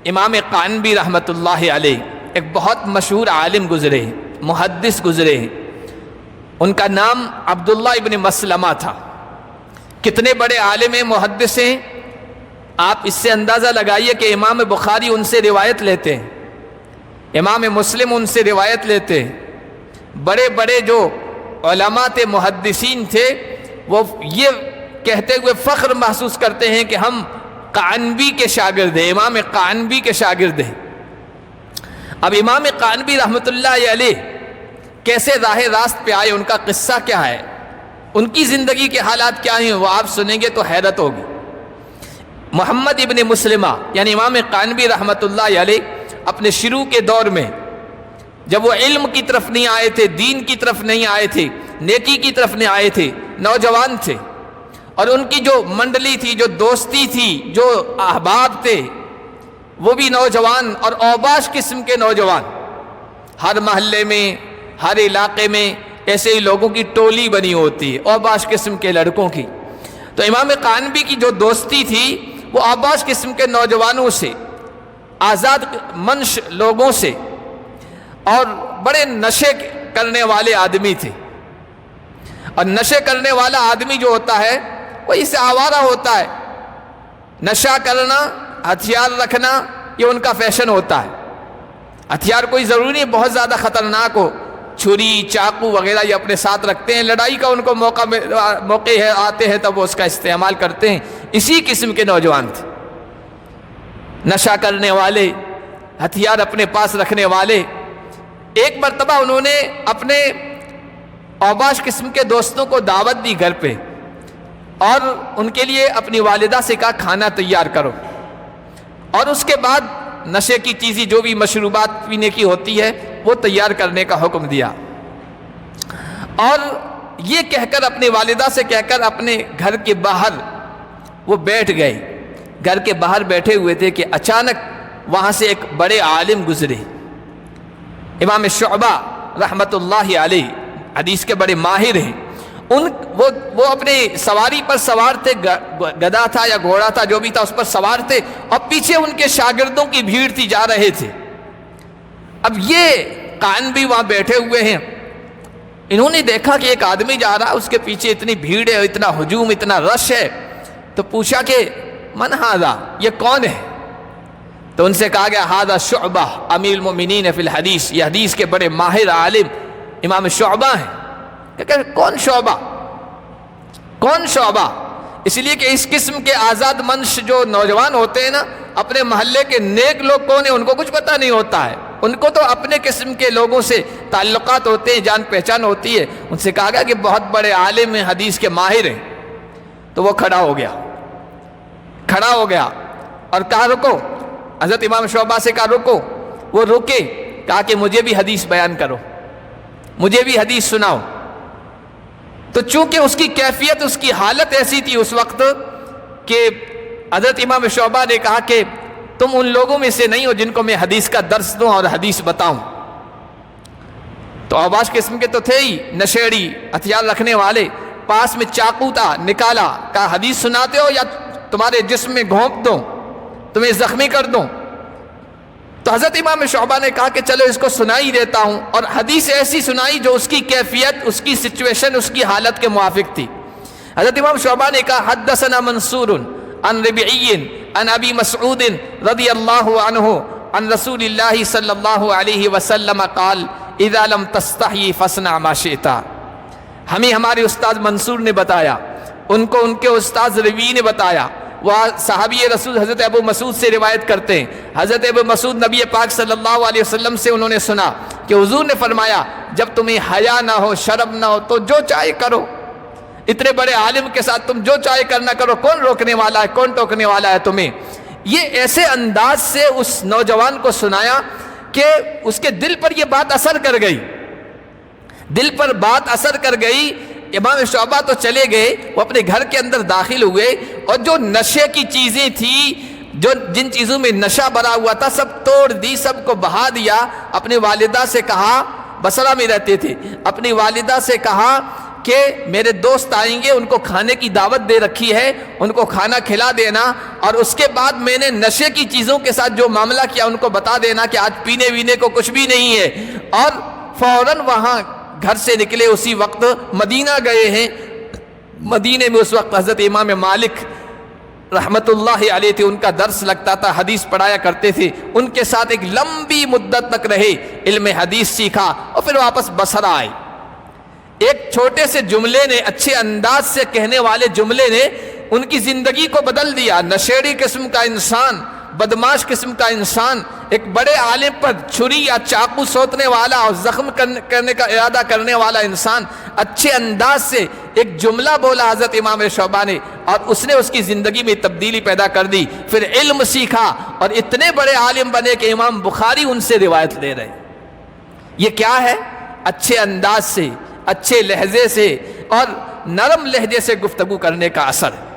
امام قعنبی رحمۃ اللہ علیہ ایک بہت مشہور عالم گزرے، محدث گزرے، ان کا نام عبداللہ ابن مسلمہ تھا۔ کتنے بڑے عالم محدث ہیں، آپ اس سے اندازہ لگائیے کہ امام بخاری ان سے روایت لیتے ہیں، امام مسلم ان سے روایت لیتے ہیں، بڑے بڑے جو علماء تھے، محدثین تھے، وہ یہ کہتے ہوئے فخر محسوس کرتے ہیں کہ ہم قعنبی کے شاگرد ہیں، امام قعنبی کے شاگرد ہیں۔ اب امام قعنبی رحمۃ اللہ علیہ کیسے راہ راست پہ آئے، ان کا قصہ کیا ہے، ان کی زندگی کے حالات کیا ہیں، وہ آپ سنیں گے تو حیرت ہوگی۔ محمد ابن مسلمہ یعنی امام قعنبی رحمۃ اللہ علیہ اپنے شروع کے دور میں جب وہ علم کی طرف نہیں آئے تھے، دین کی طرف نہیں آئے تھے، نیکی کی طرف نہیں آئے تھے، نوجوان تھے، اور ان کی جو منڈلی تھی، جو دوستی تھی، جو احباب تھے، وہ بھی نوجوان اور اوباش قسم کے نوجوان۔ ہر محلے میں، ہر علاقے میں ایسے ہی لوگوں کی ٹولی بنی ہوتی ہے، اوباش قسم کے لڑکوں کی۔ تو امام قعنبی کی جو دوستی تھی وہ اوباش قسم کے نوجوانوں سے، آزاد منش لوگوں سے، اور بڑے نشے کرنے والے آدمی تھے۔ اور نشے کرنے والا آدمی جو ہوتا ہے وہ اس سے آوارہ ہوتا ہے، نشہ کرنا، ہتھیار رکھنا، یہ ان کا فیشن ہوتا ہے۔ ہتھیار کوئی ضروری نہیں بہت زیادہ خطرناک ہو، چھری، چاقو وغیرہ یہ اپنے ساتھ رکھتے ہیں، لڑائی کا ان کو موقع ہے آتے ہیں تب وہ اس کا استعمال کرتے ہیں۔ اسی قسم کے نوجوان تھے، نشہ کرنے والے، ہتھیار اپنے پاس رکھنے والے۔ ایک مرتبہ انہوں نے اپنے اوباش قسم کے دوستوں کو دعوت دی گھر پہ، اور ان کے لیے اپنی والدہ سے کہا کھانا تیار کرو، اور اس کے بعد نشے کی چیزیں جو بھی مشروبات پینے کی ہوتی ہے وہ تیار کرنے کا حکم دیا۔ اور یہ کہہ کر اپنی والدہ سے کہہ کر اپنے گھر کے باہر وہ بیٹھ گئے۔ گھر کے باہر بیٹھے ہوئے تھے کہ اچانک وہاں سے ایک بڑے عالم گزرے، امام شعبہ رحمۃ اللہ علیہ، حدیث کے بڑے ماہر ہیں۔ وہ اپنے سواری پر سوار تھے، گدھا تھا یا گھوڑا تھا جو بھی تھا اس پر سوار تھے، اور پیچھے ان کے شاگردوں کی بھیڑ تھی، جا رہے تھے۔ اب یہ قعنبی وہاں بیٹھے ہوئے ہیں، انہوں نے دیکھا کہ ایک آدمی جا رہا، اس کے پیچھے اتنی بھیڑ ہے، اتنا ہجوم، اتنا رش ہے، تو پوچھا کہ من ھذا، یہ کون ہے؟ تو ان سے کہا گیا ھذا شعبہ امیر المؤمنین فی الحدیث، یہ حدیث کے بڑے ماہر عالم امام شعبہ ہیں۔ کہ کون شعبہ؟ کون شعبہ؟ اس لیے کہ اس قسم کے آزاد منش جو نوجوان ہوتے ہیں نا، اپنے محلے کے نیک لوگ کون ہیں ان کو کچھ پتہ نہیں ہوتا ہے، ان کو تو اپنے قسم کے لوگوں سے تعلقات ہوتے ہیں، جان پہچان ہوتی ہے۔ ان سے کہا گیا کہ بہت بڑے عالم ہیں، حدیث کے ماہر ہیں۔ تو وہ کھڑا ہو گیا اور کہا رکو، حضرت امام شعبہ سے کہا رکو، وہ رکے، کہا کہ مجھے بھی حدیث بیان کرو، مجھے بھی حدیث سناؤ۔ تو چونکہ اس کی کیفیت، اس کی حالت ایسی تھی اس وقت کہ حضرت امام شعبہ نے کہا کہ تم ان لوگوں میں سے نہیں ہو جن کو میں حدیث کا درس دوں اور حدیث بتاؤں۔ تو اوباش قسم کے تو تھے ہی، نشیڑی، ہتھیار رکھنے والے، پاس میں چاقو تھا، نکالا، کہا حدیث سناتے ہو یا تمہارے جسم میں گھونپ دوں، تمہیں زخمی کر دوں؟ تو حضرت امام شعبہ نے کہا کہ چلو اس کو سنائی دیتا ہوں، اور حدیث ایسی سنائی جو اس کی کیفیت، اس کی سچویشن، اس کی حالت کے موافق تھی۔ حضرت امام شعبہ نے کہا حدثنا منصور عن ربعی عن ابی مسعود رضی اللہ عنہ عن رسول اللہ صلی اللہ علیہ وسلم قال اذا لم تستحی فاصنع ما شئت۔ ہمیں ہمارے استاد منصور نے بتایا، ان کو ان کے استاد ربیعی نے بتایا، وہ صحابی رسول حضرت ابو مسعود سے روایت کرتے ہیں۔ حضرت ابو مسعود نبی پاک صلی اللہ علیہ وسلم سے انہوں نے سنا کہ حضور نے فرمایا جب تمہیں حیا نہ ہو، شرم نہ ہو تو جو چاہے کرو، اتنے بڑے عالم کے ساتھ تم جو چاہے کرنا کرو، کون روکنے والا ہے، کون ٹوکنے والا ہے تمہیں؟ یہ ایسے انداز سے اس نوجوان کو سنایا کہ اس کے دل پر یہ بات اثر کر گئی، دل پر بات اثر کر گئی۔ امام شعبہ تو چلے گئے، وہ اپنے گھر کے اندر داخل ہوئے، اور جو نشے کی چیزیں تھیں، جن چیزوں میں نشہ بھرا ہوا تھا، سب توڑ دی، سب کو بہا دیا۔ اپنی والدہ سے کہا، بصرہ میں رہتے تھے، اپنی والدہ سے کہا کہ میرے دوست آئیں گے، ان کو کھانے کی دعوت دے رکھی ہے، ان کو کھانا کھلا دینا، اور اس کے بعد میں نے نشے کی چیزوں کے ساتھ جو معاملہ کیا ان کو بتا دینا کہ آج پینے وینے کو کچھ بھی نہیں ہے، اور فوراً وہاں گھر سے نکلے، اسی وقت مدینہ گئے ہیں۔ مدینے میں اس وقت حضرت امام مالک رحمت اللہ علیہ تھے، ان کا درس لگتا تھا، حدیث پڑھایا کرتے تھے، ان کے ساتھ ایک لمبی مدت تک رہے، علم حدیث سیکھا، اور پھر واپس بصرہ آئے۔ ایک چھوٹے سے جملے نے، اچھے انداز سے کہنے والے جملے نے ان کی زندگی کو بدل دیا۔ نشیڑی قسم کا انسان، بدماش قسم کا انسان، ایک بڑے عالم پر چھری یا چاقو سوتنے والا اور زخم کرنے کا ارادہ کرنے والا انسان اچھے انداز سے ایک جملہ بولا حضرت امام شعبہ نے، اور اس نے اس کی زندگی میں تبدیلی پیدا کر دی۔ پھر علم سیکھا اور اتنے بڑے عالم بنے کہ امام بخاری ان سے روایت لے رہے۔ یہ کیا ہے؟ اچھے انداز سے، اچھے لہجے سے اور نرم لہجے سے گفتگو کرنے کا اثر ہے۔